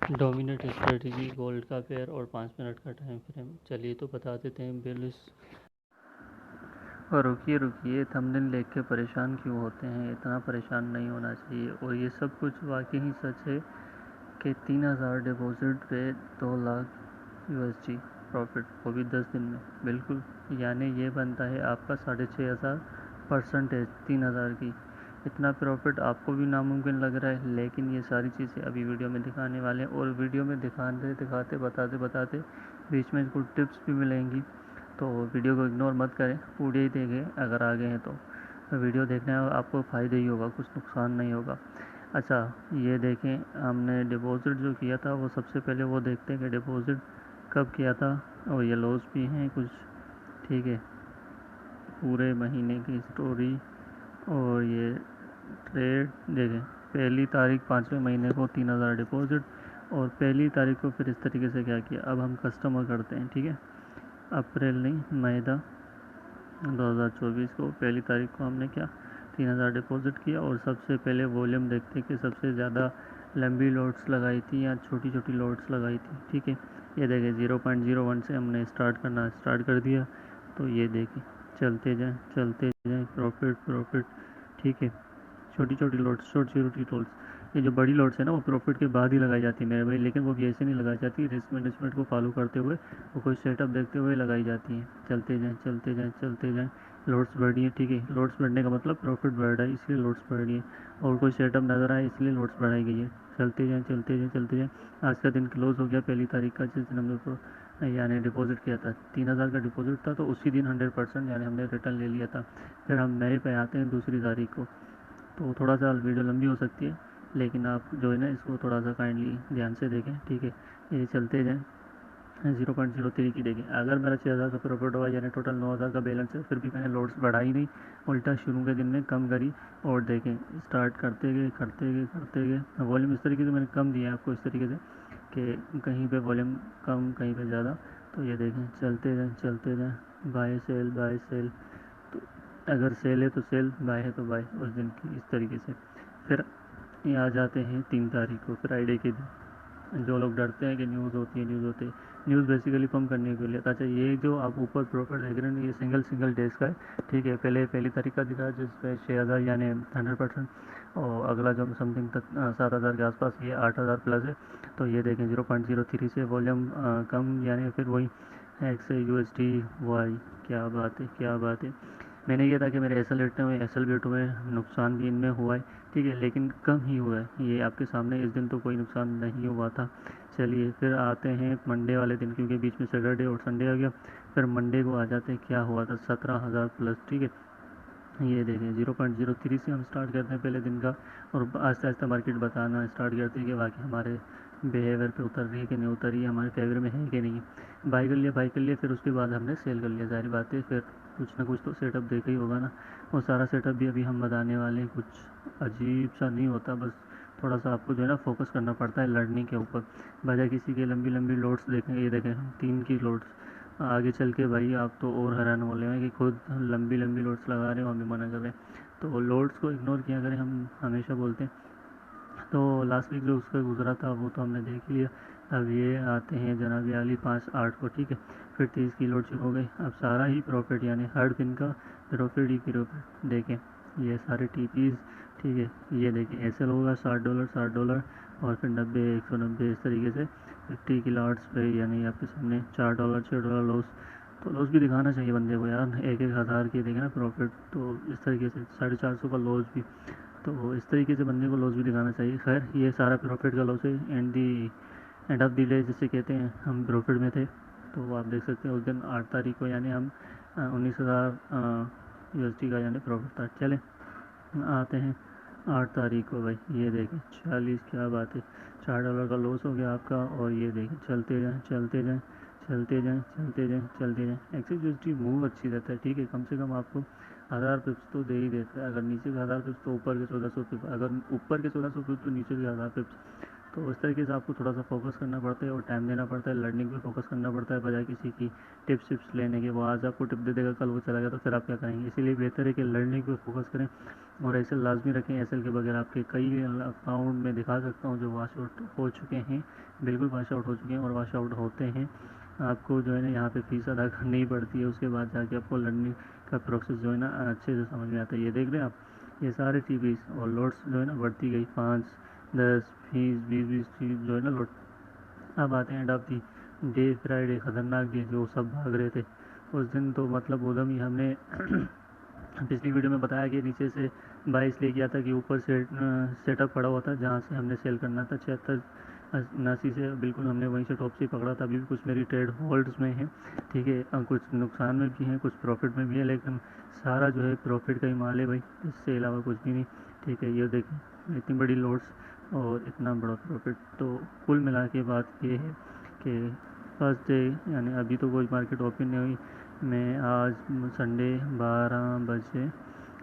Dominate strategy, gold का pair और 5 minute का टाइम फ्रेम। चलिए तो बता देते हैं बिल। और रुकिए रुकिए, थंबनेल देख के परेशान क्यों होते हैं? इतना परेशान नहीं होना चाहिए। और ये सब कुछ वाकई ही सच है कि 3,000 डिपॉजिट पे 2 लाख यूएसडी प्रॉफिट, वो भी 10 दिन में। बिल्कुल, यानी ये बनता है आपका 6,500 परसेंटेज 3,000 की। इतना प्रॉफिट आपको भी नामुमकिन लग रहा है, लेकिन ये सारी चीज़ें अभी वीडियो में दिखाने वाले हैं। और वीडियो में दिखाते दिखाते बताते बताते बीच में कुछ टिप्स भी मिलेंगी, तो वीडियो को इग्नोर मत करें, पूरे ही देखें। अगर आगे हैं तो वीडियो देखने में आपको फ़ायदा ही होगा, कुछ नुकसान नहीं होगा। अच्छा, ये देखें, हमने डिपॉज़िट जो किया था वो सबसे पहले वो देखते हैं कि डिपॉज़िट कब किया था। और ये लॉस भी हैं कुछ, ठीक है, पूरे महीने की स्टोरी। और ये ट्रेड देखें, पहली तारीख 5वें महीने को 3,000 डिपॉज़िट, और पहली तारीख को फिर इस तरीके से क्या किया। अब हम कस्टमर करते हैं, ठीक है। अप्रैल नहीं, मई 2024 को पहली तारीख को हमने क्या 3,000 डिपॉजिट किया। और सबसे पहले वॉल्यूम देखते कि सबसे ज़्यादा लंबी लोड्स लगाई थी या छोटी छोटी लोड्स लगाई थी, ठीक है। ये देखें 0.01 से हमने स्टार्ट कर दिया। तो ये देखें, चलते जाएं, प्रॉफिट प्रॉफिट, ठीक है। छोटी छोटी लोड्स, छोटी छोटी लोड्स, ये जो बड़ी लोड्स है ना वो प्रॉफिट के बाद ही लगाई जाती है मेरे भाई। लेकिन वो भी ऐसे नहीं लगाई जाती, रिस्क मैनेजमेंट को फॉलो करते हुए, वो कोई सेटअप देखते हुए लगाई जाती हैं। चलते जाएं, लोड्स बढ़ रही है, ठीक है। लोड्स बढ़ने का मतलब प्रॉफिट बढ़ रहा है, इसलिए लोड्स बढ़ रही है। और कोई सेटअप नज़र आए इसलिए लोड्स बढ़ाई गई है। चलते जाएं। आज का दिन क्लोज हो गया पहली तारीख का, जिस दिन हमने यानी डिपॉजिट किया था। 3,000 का डिपॉजिट था, तो उसी दिन 100% यानी हमने रिटर्न ले लिया था। फिर हम नए पे आते हैं दूसरी तारीख को। तो थोड़ा सा वीडियो लंबी हो सकती है, लेकिन आप जो है ना इसको थोड़ा सा काइंडली ध्यान से देखें, ठीक है। ये चलते जाएँ। 0.03 की देखें, अगर मेरा 6,000 का प्रॉफिट हुआ यानी टोटल 9,000 का बैलेंस है, फिर भी मैंने लोड्स बढ़ाई नहीं, उल्टा शुरू के दिन में कम करी। और देखें, स्टार्ट करते गए वॉल्यूम इस तरीके से मैंने कम दिया आपको, इस तरीके से कि कहीं पे वॉल्यूम कम, कहीं पे ज़्यादा। तो ये देखें, चलते जाएँ, बाय सेल। तो अगर सेल है तो सेल, बाय है तो बाय, उस दिन की इस तरीके से। फिर ये आ जाते हैं 3 तारीख को, फ्राइडे के दिन। जो लोग डरते हैं कि न्यूज़ होती है, न्यूज़ बेसिकली पम्प करने के लिए। अच्छा, ये जो आप ऊपर प्रॉफिट देख रहे हैं ये सिंगल डेज का है, ठीक है। पहली तारीख का दिखा जिसपे 6,000 यानी 100%, और अगला जो समथिंग तक 7,000 के आसपास, ये 8,000 प्लस है। तो ये देखें 0.03 से वॉल्यूम कम, यानी फिर वही एक्स यूएसडी वाई। क्या बात है। मैंने किया था कि मेरे एस एल बेटों में नुकसान भी इनमें हुआ है, ठीक है, लेकिन कम ही हुआ है। ये आपके सामने, इस दिन तो कोई नुकसान नहीं हुआ था। चलिए फिर आते हैं मंडे वाले दिन, क्योंकि बीच में सैटरडे और संडे आ गया। फिर मंडे को आ जाते हैं, क्या हुआ था 17,000 प्लस, ठीक है। ये देखें 0.03 से हम स्टार्ट करते हैं पहले दिन का, और आहिस्ता आहिस्ता मार्केट बताना स्टार्ट करती है कि बाकी हमारे बिहेवियर पे उतर रही है कि नहीं उतर रही है, हमारे फेवर में है कि नहीं। बाई कर लिया, फिर उसके बाद हमने सेल कर लिया, जाहिर बात है। फिर कुछ ना कुछ तो सेटअप देखा ही होगा ना, वो सारा सेटअप भी अभी हम बताने वाले हैं। कुछ अजीब सा नहीं होता, बस थोड़ा सा आपको जो है ना फोकस करना पड़ता है लर्निंग के ऊपर, बजाय किसी के लंबी लंबी लोड्स देखें। ये देखें 3 की लोड्स, आगे चल के भाई आप तो और हैरान हो रहे हैं कि खुद लंबी लंबी लोड्स लगा रहे हो, हमें मना कर रहे हैं। तो लोड्स को इग्नोर किया करें, हम हमेशा बोलते हैं। तो लास्ट वीक जो उसका गुजरा था वो तो हमने देख लिया। अब ये आते हैं जनाब अली 5/8 को, ठीक है। फिर 30 की लोड शुरू हो गई। अब सारा ही प्रॉफिट, यानी हर दिन का प्रॉफिट ही प्रॉफिट देखें। ये सारे टीपीज, ठीक है। ये देखें एस एल होगा $60, और फिर 90, 190, इस तरीके से 50 की लॉट्स पे, यानी आपके सामने $4, $6 लॉस। तो लॉस भी दिखाना चाहिए बंदे को यार, एक एक हज़ार की देखें ना प्रॉफिट, तो इस तरीके से 450 का लॉस भी, तो इस तरीके से बंदे को लॉस भी दिखाना चाहिए। खैर, ये सारा प्रॉफिट का लॉस है। एंड ऑफ द डे जिसे कहते हैं, हम प्रॉफिट में थे। तो आप देख सकते हैं उस दिन 8 तारीख को, यानी हम 19,000 यूएसडी का यानी प्रॉफिट था। चले आते हैं 8 तारीख को, भाई ये देखें 40, क्या बात है, $4 का लॉस हो गया आपका। और ये देखें चलते जाएँ। एक्सिस यूएसडी मूव अच्छी रहता है, ठीक है। कम से कम आपको 1,000 पिप्स तो दे ही देता है। अगर नीचे के 1,000 पिप्स तो ऊपर के 1,400 पिप्स, अगर ऊपर के 1,400 पिप्स तो नीचे के 1,000 पिप्स। तो इस तरीके से आपको थोड़ा सा फोकस करना पड़ता है और टाइम देना पड़ता है, लर्निंग पे फोकस करना पड़ता है बजाय किसी की टिप्स लेने के। वो आज आपको टिप दे देगा, कल वो चला गया तो फिर आप क्या करेंगे। इसीलिए बेहतर है कि लर्निंग पे फोकस करें और एसएल लाजमी रखें। एसएल के बगैर आपके कई अकाउंट में दिखा सकता हूँ जो वॉश आउट हो चुके हैं, बिल्कुल वॉश आउट हो चुके हैं और वॉश आउट होते हैं। आपको जो है ना यहाँ पे फीस अदा करनी ही पड़ती है, उसके बाद जाके आपको लर्निंग का प्रोसेस जो है ना अच्छे से समझ में आता है। ये देख रहे हैं आप, ये सारे टीपीस और लोड्स जो है ना बढ़ती गई, 5, 10, 20 चीज़ जो है ना लोड। अब आते हैं end of the day, Friday, ख़तरनाक डे, जो सब भाग रहे थे उस दिन। तो मतलब उधम ही हमने पिछली वीडियो में बताया कि नीचे से 22 ले गया था कि ऊपर से सेटअप पड़ा हुआ था जहाँ से हमने सेल करना था 76 89 से, बिल्कुल हमने वहीं से टॉप से पकड़ा था। अभी भी कुछ मेरी ट्रेड होल्ड्स में है, ठीक है, कुछ नुकसान में भी है, कुछ प्रॉफिट में भी है, लेकिन सारा जो है प्रॉफिट का ही माल है भाई, इससे अलावा कुछ भी नहीं, ठीक है। ये देखें इतनी बड़ी लॉट्स और इतना बड़ा प्रॉफिट। तो कुल मिला के बात ये है कि फर्स्ट डे यानी अभी तो कोई मार्केट ओपन नहीं हुई। मैं आज संडे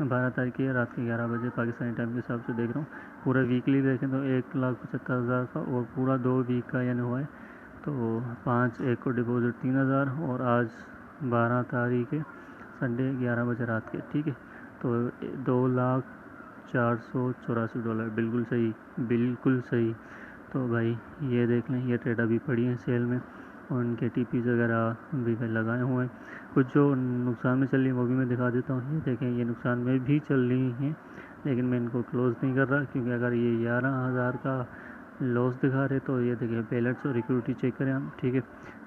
12 तारीख की रात के 11 बजे पाकिस्तानी टाइम के हिसाब से देख रहा हूँ। पूरा वीकली देखें तो 1,75,000 का और पूरा 2 वीक का यानी हुआ है। तो 5/1 को डिपॉजिट 3,000 और आज 12 तारीख है संडे 11 बजे रात के, ठीक है। तो $2,04,84, बिल्कुल सही, बिल्कुल सही। तो भाई ये देख लें, ये ट्रेड अभी पड़ी है सेल में और उनके टीपीज वगैरह भी मैं लगाए हुए हैं। कुछ जो नुकसान में चल रही है वो भी मैं दिखा देता हूँ। ये देखें, ये नुकसान में भी चल रही हैं, लेकिन मैं इनको क्लोज़ नहीं कर रहा क्योंकि अगर ये 11,000 का लॉस दिखा रहे तो ये देखिए बैलेंस और इक्विटी चेक करें हम, ठीक है।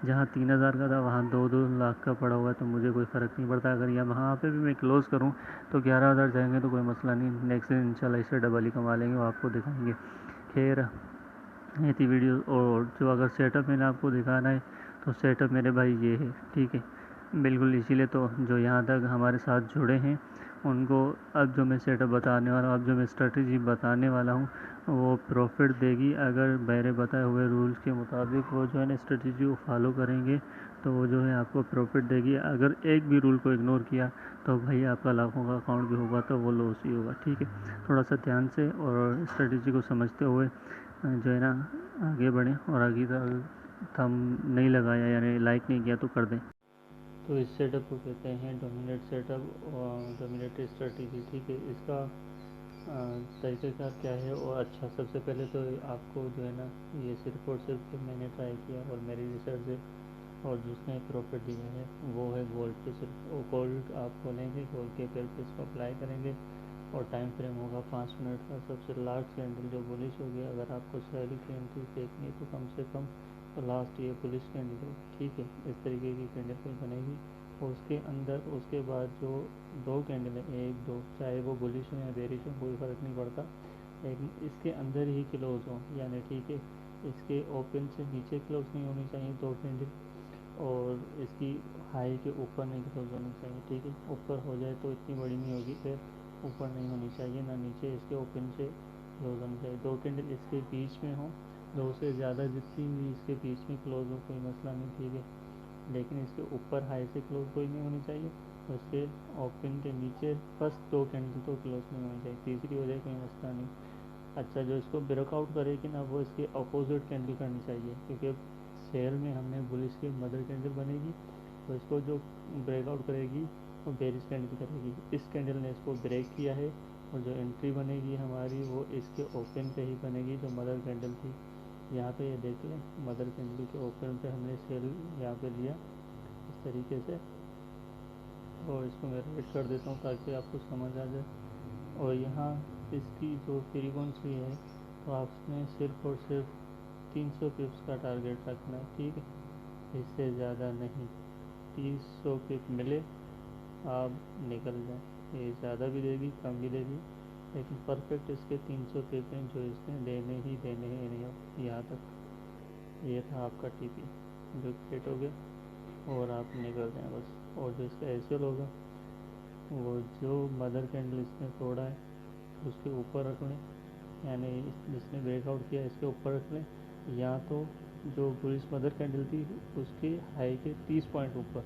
जहाँ 3,000 का था वहाँ 2-2 लाख का पड़ा हुआ है, तो मुझे कोई फ़र्क नहीं पड़ता। अगर यहाँ पे भी मैं क्लोज़ करूँ तो 11,000 जाएंगे तो कोई मसला नहीं, नेक्स्ट दिन इंशाल्लाह इससे डबल ही कमा लेंगे, वो आपको दिखाएंगे। खैर ये थी वीडियो। और जो अगर सेटअप मैंने आपको दिखाना है तो सेटअप मेरे भाई ये है, ठीक है, बिल्कुल। इसीलिए तो जो यहाँ तक हमारे साथ जुड़े हैं उनको अब जो मैं सेटअप बताने वाला हूँ, अब जो मैं स्ट्रेटजी बताने वाला हूँ वो प्रॉफिट देगी अगर मेरे बताए हुए रूल्स के मुताबिक वो जो है ना स्ट्रेटजी को फॉलो करेंगे, तो वो जो है आपको प्रॉफिट देगी। अगर एक भी रूल को इग्नोर किया तो भाई आपका लाखों का अकाउंट भी होगा तो वो लॉस ही होगा, ठीक है। थोड़ा सा ध्यान से और स्ट्रेटजी को समझते हुए जो है ना आगे बढ़ें और आगे थम नहीं लगाया यानी लाइक नहीं किया तो कर दें। तो इस सेटअप को कहते हैं डोमिनेट सेटअप और डोमिनेट स्ट्रेटजी, ठीक है। इसका तरीक़ाकार क्या है और अच्छा, सबसे पहले तो आपको जो है ना ये सिर्फ और सिर्फ मैंने ट्राई किया और मेरी रिसर्च है और जिसने प्रॉफिट दिया है वो है गोल्ड पे। सिर्फ वो गोल्ड आप खोलेंगे, गोल्ड के पेयर पे इसको अप्लाई करेंगे और टाइम फ्रेम होगा 5 मिनट का। सबसे लास्ट कैंडल जो बुलिश होगी, अगर आपको सैली कैंडल देखनी है तो कम से कम तो लास्ट ये बुलिश कैंडल हो, ठीक है। इस तरीके की कैंडल कोई बनेगी और उसके अंदर उसके बाद जो 2 कैंडल है, 1-2, चाहे वो बुलिश हो या बेरिश हो कोई फ़र्क नहीं पड़ता, लेकिन इसके अंदर ही क्लोज हो यानी, ठीक है। इसके ओपन से नीचे क्लोज नहीं होनी चाहिए 2 कैंडल और इसकी हाई के ऊपर नहीं क्लोज होनी चाहिए, ठीक है। ऊपर हो जाए तो इतनी बड़ी नहीं होगी, फिर ऊपर नहीं होनी चाहिए ना नीचे, इसके ओपन से क्लोज होनी चाहिए। 2 कैंडल इसके बीच में हो, 2 से ज़्यादा जितनी भी इसके बीच में क्लोज हो कोई मसला नहीं, ठीक है। लेकिन इसके ऊपर हाई से क्लोज कोई नहीं होनी चाहिए और इसके ओपन के नीचे फर्स्ट 2 कैंडल तो क्लोज नहीं होनी चाहिए, तीसरी हो जाए कोई मसला नहीं। अच्छा, जो इसको ब्रेकआउट करेगी ना वो इसके अपोजिट कैंडल करनी चाहिए क्योंकि शेयर में हमने बुलिश की मदर कैंडल बनेगी तो इसको जो ब्रेकआउट करेगी वो बेरिश कैंडल करेगी। इस कैंडल ने इसको ब्रेक किया है और जो एंट्री बनेगी हमारी वो इसके ओपन पे ही बनेगी जो मदर कैंडल थी। यहाँ पे ये देख लें, मदर कैंडल के ओपन पे हमने सेल यहाँ पे लिया इस तरीके से और इसको मैं रेड कर देता हूँ ताकि आपको समझ आ जाए। और यहाँ इसकी जो फ्रीक्वेंसी है तो आपने सिर्फ और सिर्फ 300 पिप्स का टारगेट रखना है, ठीक है, इससे ज़्यादा नहीं। 300 पिप मिले आप निकल जाए, ये ज़्यादा भी देगी कम भी देगी लेकिन परफेक्ट इसके 300 पिप हैं जो इसने देने ही देने हैं नहीं यहाँ तक। ये था आपका टीपी जो क्रिएट हो गया और आप निकल जाएँ बस। और जो इसका एसएल होगा वो जो मदर कैंडल इसने तोड़ा है उसके ऊपर रख लें, यानी जिसने ब्रेकआउट किया इसके ऊपर रख लें, या तो जो बुलिश मदर कैंडल थी उसके हाई के 30 पॉइंट ऊपर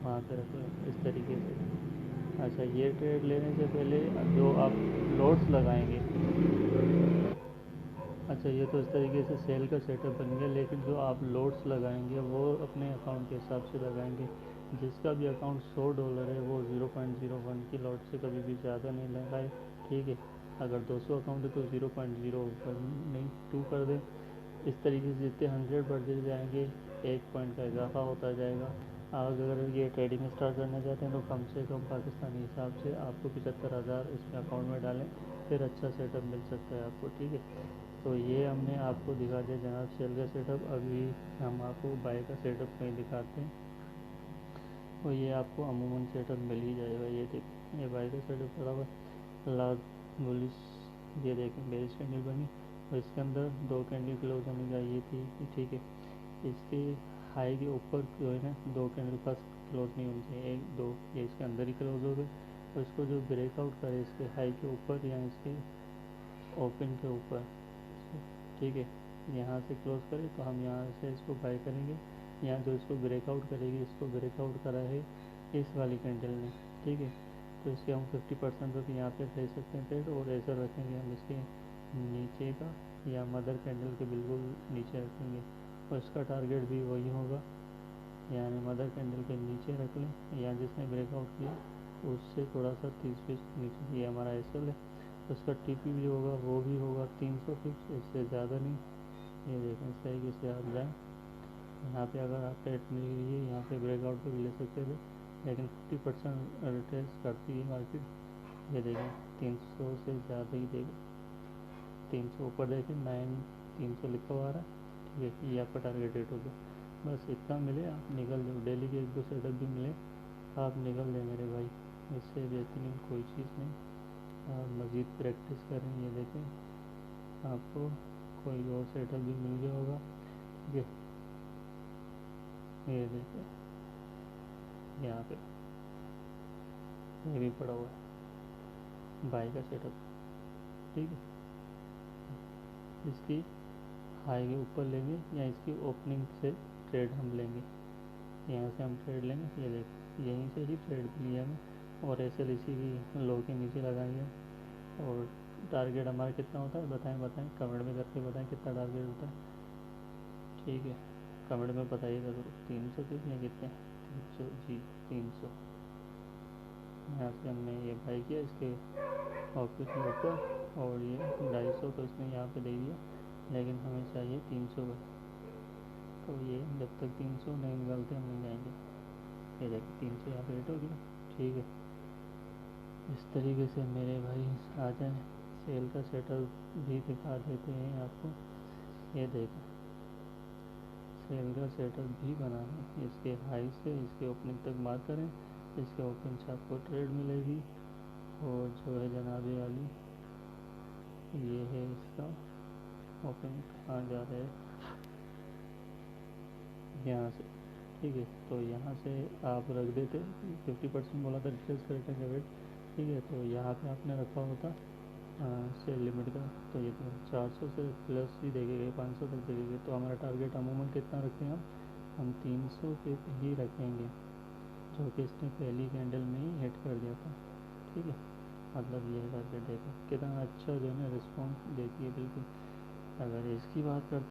वहाँ पे रख लें इस तरीके से। अच्छा, ये ट्रेड लेने से पहले जो आप लॉट्स लगाएंगे, अच्छा, ये तो इस तरीके से सेल का सेटअप बन गया, लेकिन जो आप लोड्स लगाएंगे वो अपने अकाउंट के हिसाब से लगाएंगे। जिसका भी अकाउंट $100 है वो 0.01 की लॉट से कभी भी ज़्यादा नहीं लगाए, ठीक है। अगर 200 अकाउंट है तो 0.01 नहीं 2 कर दें। इस तरीके से जितने 100 बढ़ते जाएंगे 1 पॉइंट का इजाफा होता जाएगा। अगर ये ट्रेडिंग स्टार्ट करना चाहते हैं तो कम से कम पाकिस्तानी हिसाब से आपको 75,000 इसमें अकाउंट में डालें, फिर अच्छा सेटअप मिल सकता है आपको, ठीक है। तो ये हमने आपको दिखा दिया जनाब सेल का सेटअप। अभी हम आपको बाय का सेटअप कहीं दिखाते हैं, और ये आपको अमूमन सेटअप मिल ही जाएगा। ये देखें, ये बाय का सेटअप पड़ा हुआ लार्ज बुलिश, ये देखें बेरिश कैंडल बनी और इसके अंदर 2 कैंडल क्लोज होने का ये थी, ठीक है। इसके हाई के ऊपर जो है ना 2 कैंडल फर्स्ट क्लोज नहीं होनी चाहिए, 1 2 ये इसके अंदर ही क्लोज हो गए। और इसको जो ब्रेकआउट करे इसके हाई के ऊपर या इसके ओपन के ऊपर, ठीक है, यहाँ से क्लोज करें तो हम यहाँ से इसको बाय करेंगे। यहाँ जो इसको ब्रेकआउट करेगी, इसको ब्रेकआउट करा है इस वाली कैंडल ने, ठीक है। तो इसके हम 50% तक यहाँ पे ले सकते हैं ट्रेड, और ऐसा रखेंगे हम इसके नीचे का या मदर कैंडल के बिल्कुल नीचे रखेंगे, और इसका टारगेट भी वही होगा, यानी मदर कैंडल के नीचे रख लें या जिसने ब्रेकआउट किया उससे थोड़ा सा 30 नीचे। ये हमारा एसएल है, उसका टीपी भी होगा, वो भी होगा 300 फिक्स, इससे ज़्यादा नहीं। ये देखें इस तरीके से आप जाएँ, यहाँ पे अगर आप ट्रेड मिल गई है यहाँ पे ब्रेकआउट पे भी ले सकते थे, लेकिन 50% रिटेस्ट करती है मार्केट। ये देखें 300 से ज़्यादा ही देगा, 300 ऊपर देखें 9300 लिखा हुआ आ रहा है, ठीक है। ये आपका टारगेट रेट हो गया। बस इतना मिले आप निकल जाओ, डेली के 1-2 सेटअप भी मिले आप निकल जाए मेरे भाई, इससे बेहतरीन कोई चीज़ नहीं। आप मज़ीद प्रैक्टिस करें। ये देखें आपको कोई और सेटअप भी मिल गया होगा, ठीक है। ये देखें यहाँ पे ये भी पड़ा हुआ है बाई का सेटअप, ठीक है। इसकी हाई के ऊपर लेंगे या इसकी ओपनिंग से ट्रेड हम लेंगे, यहाँ से हम ट्रेड लेंगे। ये देखें यहीं से ही ट्रेड लिया हमें, और ऐसे इसी की लो के नीचे लगाएंगे। और टारगेट हमारा कितना होता है बताएं कमेंट में करके बताएं कितना टारगेट होता है, ठीक है। कमेंट में बताइएगा ज़रूर। 300 कितने कितने 300 जी 300। यहाँ से हमने ये बाई किया इसके ऑफिस के ऊपर, और ये 250 तो इसने यहाँ पे दे दिया, लेकिन हमें चाहिए 300 का। तो ये जब तक 300 नहीं निकलते हम नहीं जाएंगे। ये देखिए 300 यहाँ पे रेट हो गया, ठीक है। इस तरीके से मेरे भाई आ जाए, सेल का सेटअप भी दिखा देते हैं आपको। ये देखें सेल का सेटअप भी बना है, इसके हाई से इसके ओपनिंग तक मार्क करें, इसके ओपन से आपको ट्रेड मिलेगी। और जो है जनाब ये वाली ये है इसका ओपन कहाँ जा रहा है, यहाँ से, ठीक है। तो यहाँ से आप रख देते 50% बोला था रिफ्रेश करेंगे वेट, ठीक है। तो यहाँ पे आपने रखा होता सेल लिमिट का, तो ये तो 400 से प्लस ही देखेंगे, 500 तक देखेंगे। तो हमारा टारगेट अमूमन कितना रखें हम 300 पे ही रखेंगे, जो कि इसने पहली कैंडल में ही हिट कर दिया था, ठीक है। मतलब ये टारगेट देखो कितना अच्छा जो है ना रिस्पॉन्स देती है बिल्कुल। अगर इसकी बात करते